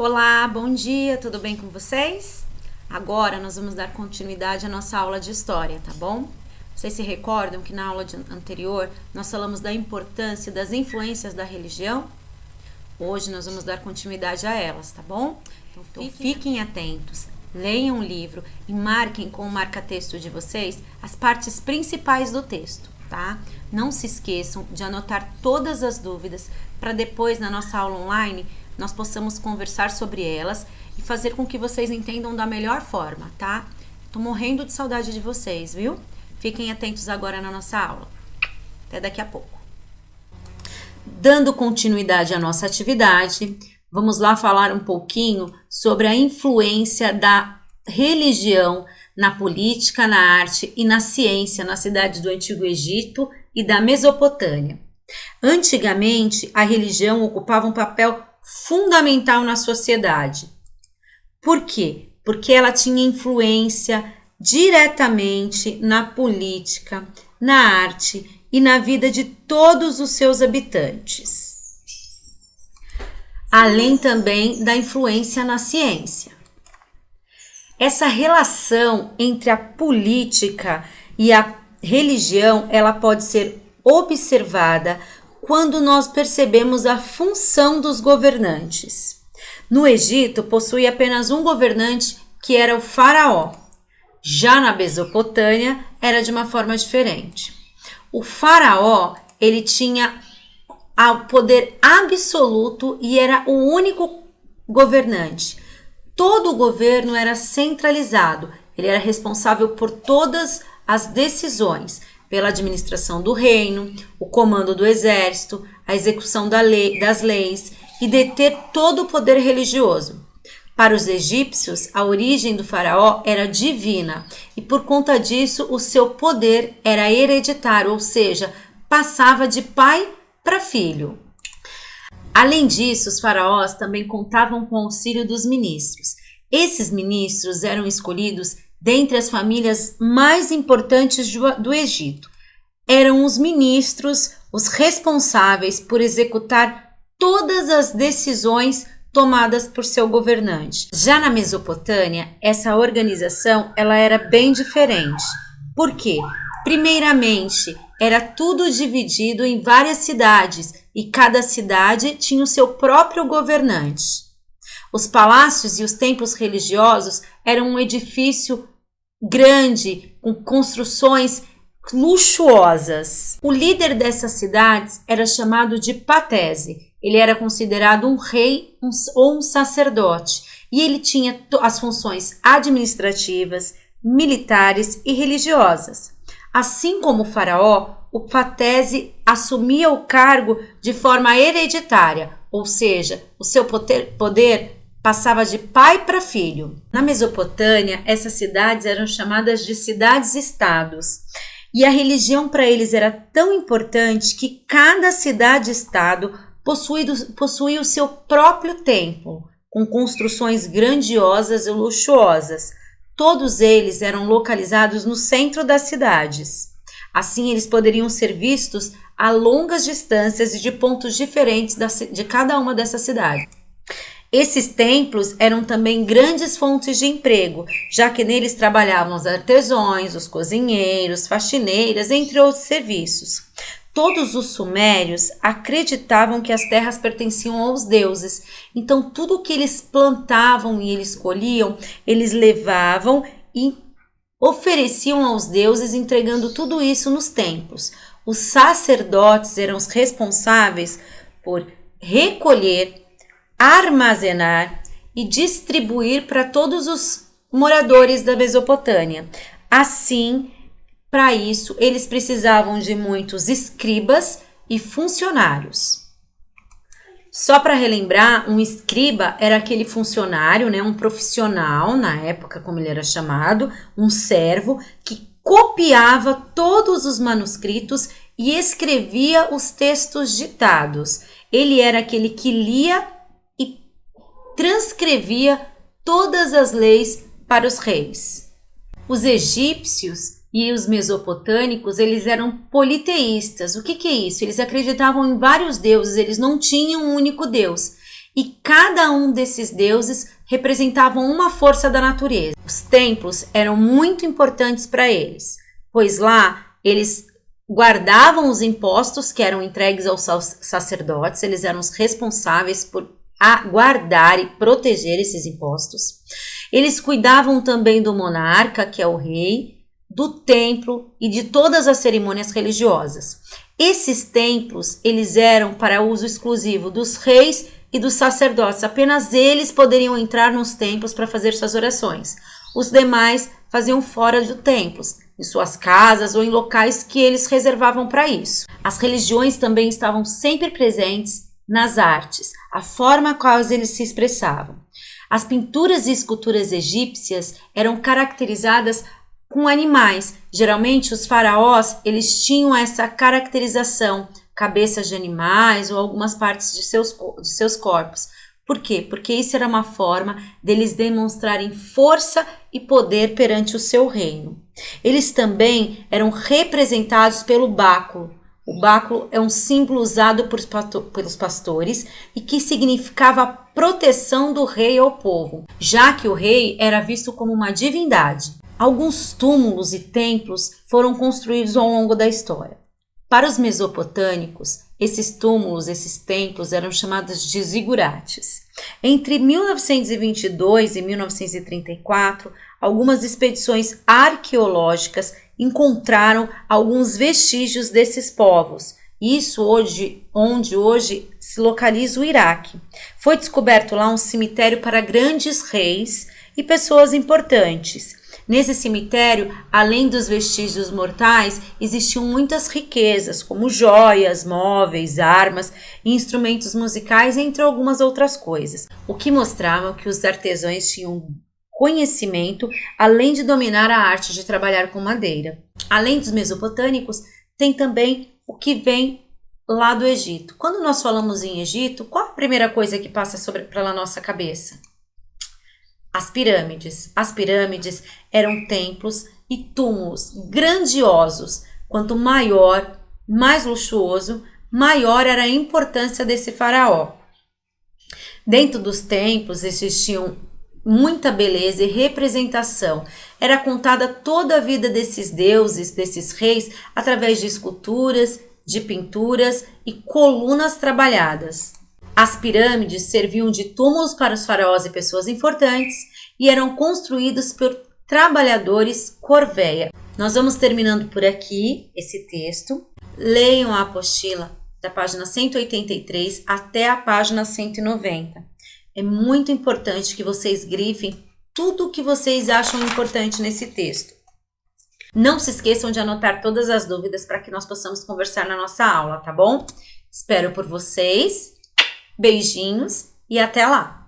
Olá, bom dia, tudo bem com vocês? Agora nós vamos dar continuidade à nossa aula de história, tá bom? Vocês se recordam que na aula anterior nós falamos da importância das influências da religião? Hoje nós vamos dar continuidade a elas, tá bom? Então fiquem atentos, leiam o livro e marquem com o marca-texto de vocês as partes principais do texto, tá? Não se esqueçam de anotar todas as dúvidas para depois na nossa aula online nós possamos conversar sobre elas e fazer com que vocês entendam da melhor forma, tá? Tô morrendo de saudade de vocês, viu? Fiquem atentos agora na nossa aula. Até daqui a pouco. Dando continuidade à nossa atividade, vamos lá falar um pouquinho sobre a influência da religião na política, na arte e na ciência nas cidades do Antigo Egito e da Mesopotâmia. Antigamente, a religião ocupava um papel fundamental na sociedade. Por quê? Porque ela tinha influência diretamente na política, na arte e na vida de todos os seus habitantes. Além também da influência na ciência. Essa relação entre a política e a religião, ela pode ser observada quando nós percebemos a função dos governantes. No Egito, possuía apenas um governante, que era o faraó. Já na Mesopotâmia, era de uma forma diferente. O faraó, ele tinha o poder absoluto e era o único governante. Todo o governo era centralizado. Ele era responsável por todas as decisões, pela administração do reino, o comando do exército, a execução das leis e deter todo o poder religioso. Para os egípcios, a origem do faraó era divina e por conta disso o seu poder era hereditário, ou seja, passava de pai para filho. Além disso, os faraós também contavam com o auxílio dos ministros. Esses ministros eram escolhidos dentre as famílias mais importantes do Egito. Eram os ministros os responsáveis por executar todas as decisões tomadas por seu governante. Já na Mesopotâmia, essa organização ela era bem diferente. Por quê? Primeiramente, era tudo dividido em várias cidades e cada cidade tinha o seu próprio governante. Os palácios e os templos religiosos eram um edifício grande, com construções luxuosas. O líder dessas cidades era chamado de patese. Ele era considerado um rei ou um sacerdote e ele tinha as funções administrativas, militares e religiosas. Assim como o faraó, o patese assumia o cargo de forma hereditária, ou seja, o seu poder passava de pai para filho. Na Mesopotâmia, essas cidades eram chamadas de cidades-estados. E a religião para eles era tão importante que cada cidade-estado possuía o seu próprio templo, com construções grandiosas e luxuosas. Todos eles eram localizados no centro das cidades. Assim, eles poderiam ser vistos a longas distâncias e de pontos diferentes de cada uma dessas cidades. Esses templos eram também grandes fontes de emprego, já que neles trabalhavam os artesãos, os cozinheiros, faxineiras, entre outros serviços. Todos os sumérios acreditavam que as terras pertenciam aos deuses, então tudo que eles plantavam e eles colhiam, eles levavam e ofereciam aos deuses, entregando tudo isso nos templos. Os sacerdotes eram os responsáveis por recolher, armazenar e distribuir para todos os moradores da Mesopotâmia. Assim, para isso, eles precisavam de muitos escribas e funcionários. Só para relembrar, um escriba era aquele funcionário, um profissional, na época como ele era chamado, um servo, que copiava todos os manuscritos e escrevia os textos ditados. Ele era aquele que lia e transcrevia todas as leis para os reis. Os egípcios e os mesopotâmicos, eles eram politeístas. O que é isso? Eles acreditavam em vários deuses, eles não tinham um único Deus. E cada um desses deuses representavam uma força da natureza. Os templos eram muito importantes para eles, pois lá eles guardavam os impostos que eram entregues aos sacerdotes, eles eram os responsáveis por guardar e proteger esses impostos. Eles cuidavam também do monarca, que é o rei, do templo e de todas as cerimônias religiosas. Esses templos, eles eram para uso exclusivo dos reis e dos sacerdotes. Apenas eles poderiam entrar nos templos para fazer suas orações. Os demais faziam fora de templos, em suas casas ou em locais que eles reservavam para isso. As religiões também estavam sempre presentes nas artes, a forma qual eles se expressavam. As pinturas e esculturas egípcias eram caracterizadas com animais. Geralmente os faraós, eles tinham essa caracterização, cabeças de animais ou algumas partes de seus corpos. Por quê? Porque isso era uma forma deles demonstrarem força e poder perante o seu reino. Eles também eram representados pelo báculo. O báculo é um símbolo usado pelos pastores e que significava a proteção do rei ao povo, já que o rei era visto como uma divindade. Alguns túmulos e templos foram construídos ao longo da história. Para os mesopotâmicos, esses túmulos, esses templos eram chamados de zigurates. Entre 1922 e 1934, algumas expedições arqueológicas encontraram alguns vestígios desses povos. Isso onde hoje se localiza o Iraque. Foi descoberto lá um cemitério para grandes reis e pessoas importantes. Nesse cemitério, além dos vestígios mortais, existiam muitas riquezas, como joias, móveis, armas e instrumentos musicais, entre algumas outras coisas, o que mostrava que os artesãos tinham conhecimento, além de dominar a arte de trabalhar com madeira. Além dos mesopotâmicos, tem também o que vem lá do Egito. Quando nós falamos em Egito, qual a primeira coisa que passa pela nossa cabeça? As pirâmides. As pirâmides eram templos e túmulos grandiosos. Quanto maior, mais luxuoso, maior era a importância desse faraó. Dentro dos templos existiam muita beleza e representação. Era contada toda a vida desses deuses, desses reis, através de esculturas, de pinturas e colunas trabalhadas. As pirâmides serviam de túmulos para os faraós e pessoas importantes e eram construídos por trabalhadores corvéia. Nós vamos terminando por aqui esse texto. Leiam a apostila da página 183 até a página 190. É muito importante que vocês grifem tudo o que vocês acham importante nesse texto. Não se esqueçam de anotar todas as dúvidas para que nós possamos conversar na nossa aula, tá bom? Espero por vocês. Beijinhos e até lá!